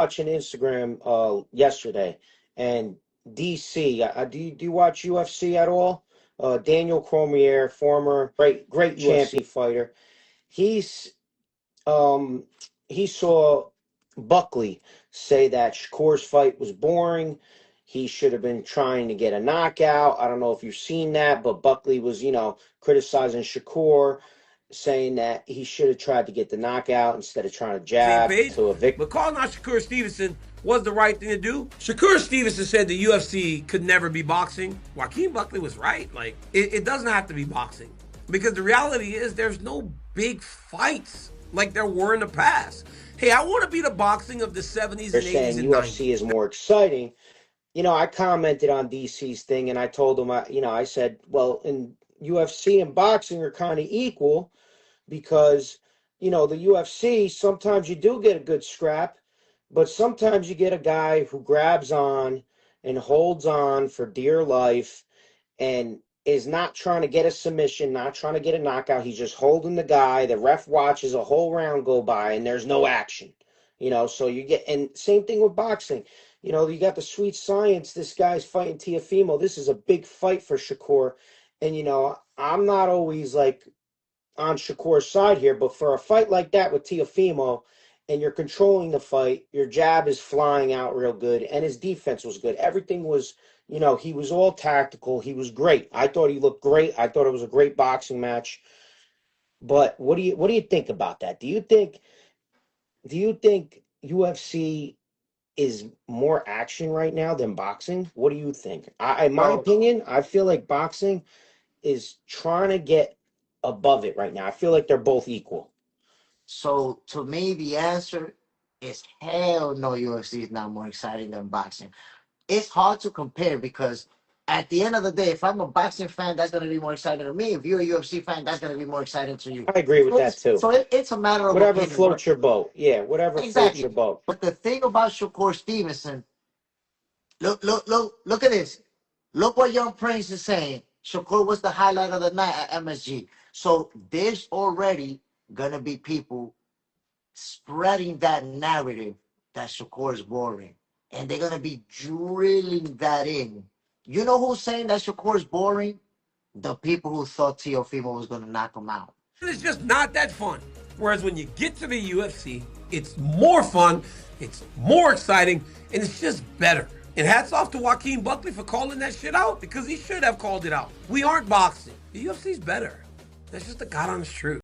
watching Instagram yesterday, and DC. Do you watch UFC at all? Daniel Cormier, former great UFC fighter. He's um he saw Buckley say that Shakur's fight was boring. He should have been trying to get a knockout. I don't know if you've seen that, but Buckley was, criticizing Shakur, saying that he should have tried to get the knockout instead of trying to Same jab page, to a victory. but calling out Shakur Stevenson was the right thing to do. Shakur Stevenson said the UFC could never be boxing. Joaquin Buckley was right. Like, it doesn't have to be boxing. Because the reality is there's no big fights like there were in the past. Hey, I want to be the boxing of the 70s They're and 80s saying and UFC 90s. is more exciting. I commented on DC's thing and I told him, I said, well, in UFC and boxing are kind of equal because, the UFC, sometimes you do get a good scrap, but sometimes you get a guy who grabs on and holds on for dear life and is not trying to get a submission, not trying to get a knockout. He's just holding the guy. The ref watches a whole round go by and there's no action. So you get, and same thing with boxing. You got the sweet science. This guy's fighting Teofimo. This is a big fight for Shakur. And, I'm not always like on Shakur's side here, but for a fight like that with Teofimo, and you're controlling the fight, your jab is flying out real good, and his defense was good. Everything was, he was all tactical. He was great. I thought he looked great. I thought it was a great boxing match. But what do you think about that? Do you think UFC is more action right now than boxing? What do you think? In my Well, opinion, I feel like boxing is trying to get above it right now. I feel like they're both equal. so to me, the answer is hell no. UFC is not more exciting than boxing. It's hard to compare because at the end of the day, if I'm a boxing fan, that's going to be more exciting to me. If you're a UFC fan, that's going to be more exciting to you. I agree with So that it's, too. so it, it's a matter of Whatever opinion. floats your boat. Yeah, whatever floats Exactly. your boat. But the thing about Shakur Stevenson, look at this. Look what Young Prince is saying. Shakur was the highlight of the night at MSG. So there's already going to be people spreading that narrative that Shakur is boring. And they're going to be drilling that in. You know who's saying that Shakur is boring? The people who thought Teofimo was going to knock him out. It's just not that fun. Whereas when you get to the UFC, it's more fun, it's more exciting, and it's just better. And hats off to Joaquin Buckley for calling that shit out because he should have called it out. We aren't boxing. The UFC's better. That's just the God honest truth.